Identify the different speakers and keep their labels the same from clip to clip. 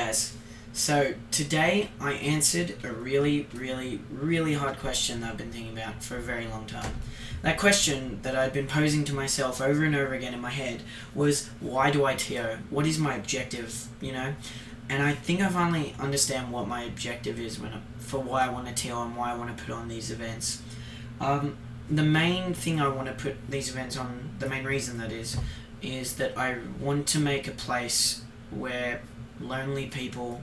Speaker 1: guys. So today I answered a really, really, really hard question that I've been thinking about for a very long time. That question that I'd been posing to myself over and over again in my head was, why do I TO? What is my objective, And I think I finally understand what my objective is for why I want to TO and why I want to put on these events. The main thing I want to put these events on, the main reason that is that I want to make a place where lonely people,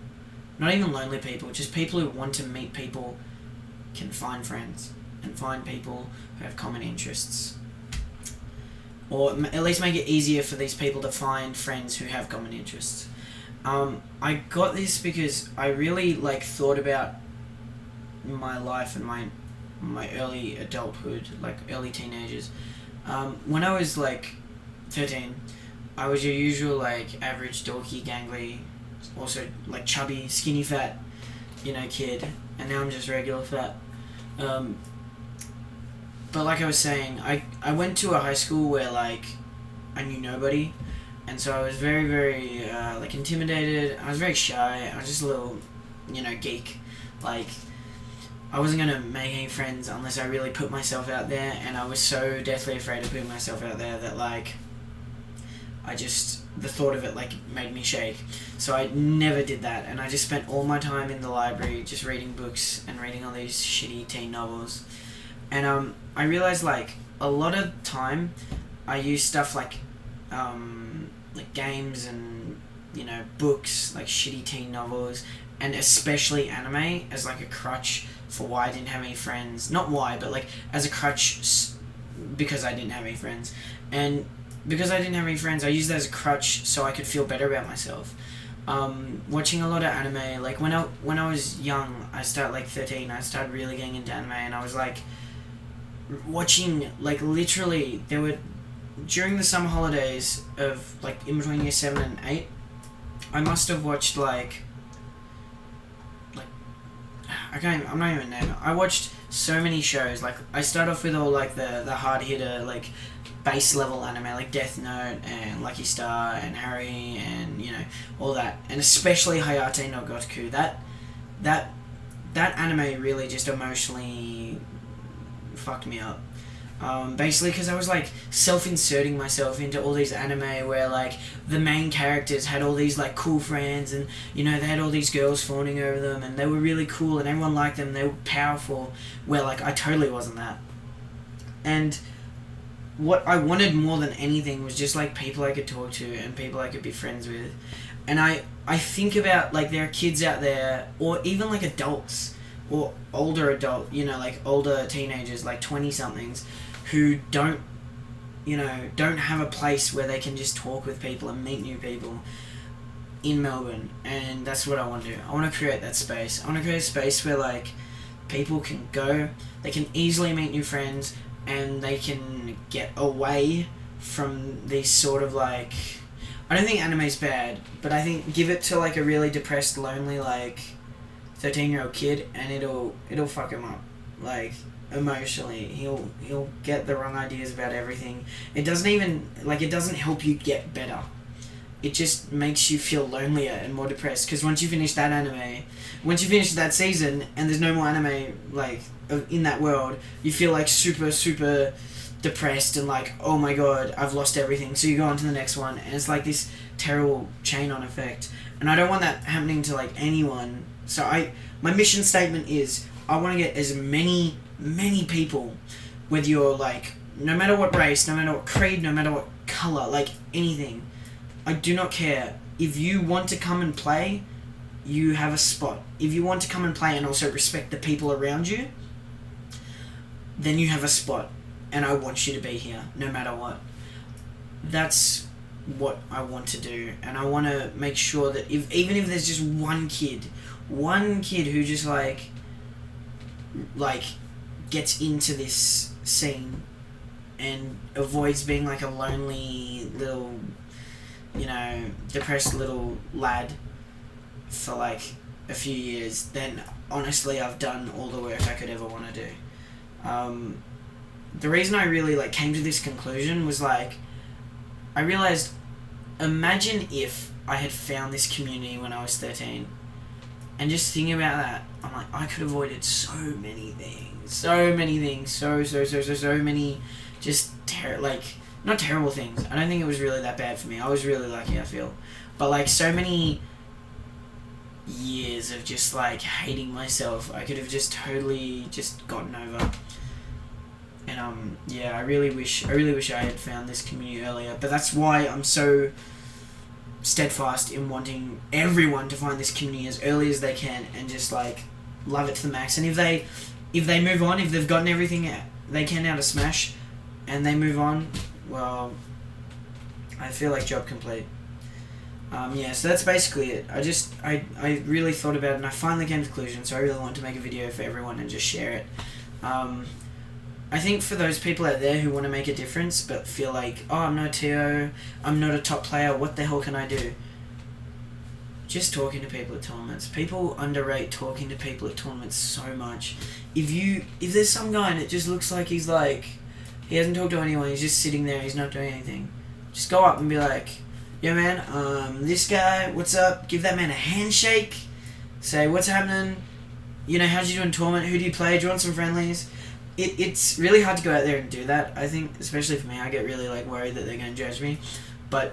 Speaker 1: not even lonely people, just people who want to meet people can find friends and find people who have common interests. Or at least make it easier for these people to find friends who have common interests. I got this because I really thought about my life and my early adulthood, early teenagers. When I was 13, I was your usual average dorky, gangly, also chubby, skinny fat, kid, and now I'm just regular fat. But like I was saying, I went to a high school where I knew nobody, and so I was very, very intimidated. I was very shy. I was just a little, geek. I wasn't gonna make any friends unless I really put myself out there, and I was so deathly afraid of putting myself out there that the thought of it made me shake. So I never did that, and I just spent all my time in the library just reading books and reading all these shitty teen novels. And I realized a lot of time I use stuff like games and books, shitty teen novels, and especially anime as a crutch for why I didn't have any friends. Not why, but as a crutch because I didn't have any friends. And because I didn't have any friends, I used that as a crutch so I could feel better about myself. Watching a lot of anime, when I was young, I started 13, I started really getting into anime, and I was watching literally there were during the summer holidays of in between year 7 and 8, I must have watched I'm not even naming it. I watched so many shows. I started off with all the hard hitter base level anime Death Note and Lucky Star and Harry and all that, and especially Hayate no Gotoku. That anime really just emotionally fucked me up. Basically because I was self-inserting myself into all these anime where the main characters had all these cool friends, and they had all these girls fawning over them, and they were really cool and everyone liked them, they were powerful, where I totally wasn't that. And what I wanted more than anything was just people I could talk to and people I could be friends with. And I think about there are kids out there, or even adults or older older teenagers 20 somethings who don't have a place where they can just talk with people and meet new people in Melbourne. And that's what I want to do. I want to create that space. I want to create a space where people can go, they can easily meet new friends, and they can get away from these sort of I don't think anime's bad, but I think give it to a really depressed, lonely 13-year-old kid, and it'll fuck him up emotionally. He'll get the wrong ideas about everything. It doesn't even it doesn't help you get better. It just makes you feel lonelier and more depressed, because once you finish that anime, once you finish that season and there's no more anime in that world, you feel super, super depressed and oh my god, I've lost everything. So you go on to the next one, and it's this terrible chain on effect, and I don't want that happening to anyone. So my mission statement is, I want to get as many people, whether you're no matter what race, no matter what creed, no matter what color, anything, I do not care. If you want to come and play, you have a spot. If you want to come and play and also respect the people around you, then you have a spot, and I want you to be here no matter what. That's what I want to do, and I want to make sure that even if there's just one kid who just gets into this scene and avoids being a lonely little depressed little lad for a few years, then honestly I've done all the work I could ever want to do. The reason I really came to this conclusion was I realized imagine if I had found this community when I was 13. And just thinking about that, I'm like, I could have avoided so many things. So many things. So many just not terrible things. I don't think it was really that bad for me. I was really lucky, I feel. But like so many years of just like hating myself, I could have just totally just gotten over. And yeah, I really wish I had found this community earlier. But that's why I'm so steadfast in wanting everyone to find this community as early as they can and just like love it to the max. And if they move on, if they've gotten everything they can out of Smash and they move on, well, I feel like job complete. Yeah, so that's basically it. I really thought about it and I finally came to the conclusion, so I really want to make a video for everyone and just share it. I think for those people out there who want to make a difference but feel like, oh, I'm no TO, I'm not a top player, what the hell can I do? Just talking to people at tournaments. People underrate talking to people at tournaments so much. If there's some guy and it just looks like he hasn't talked to anyone, he's just sitting there, he's not doing anything, just go up and be like, yo man, this guy, what's up? Give that man a handshake. Say, what's happening? You know, how'd you do in tournament? Who do you play? Do you want some friendlies? It's really hard to go out there and do that, I think, especially for me. I get really like worried that they're going to judge me. But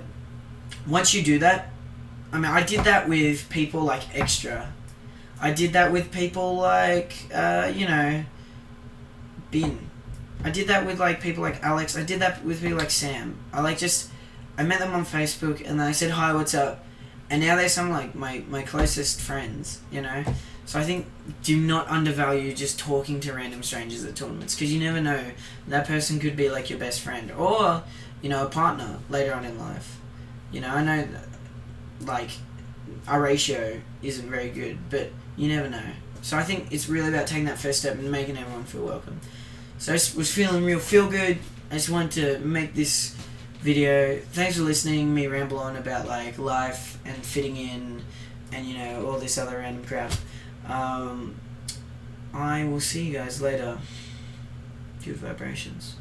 Speaker 1: once you do that, I mean, I did that with people like Extra. I did that with people like, Bin. I did that with like people like Alex. I did that with people like Sam. I met them on Facebook and then I said, hi, what's up? And now they're some like my closest friends, you know? So I think do not undervalue just talking to random strangers at tournaments, because you never know, that person could be like your best friend or, you know, a partner later on in life. You know, I know that, like, our ratio isn't very good, but you never know. So I think it's really about taking that first step and making everyone feel welcome. So I was feeling real feel good. I just wanted to make this video. Thanks for listening, me ramble on about like life and fitting in and, you know, all this other random crap. I will see you guys later. Good vibrations.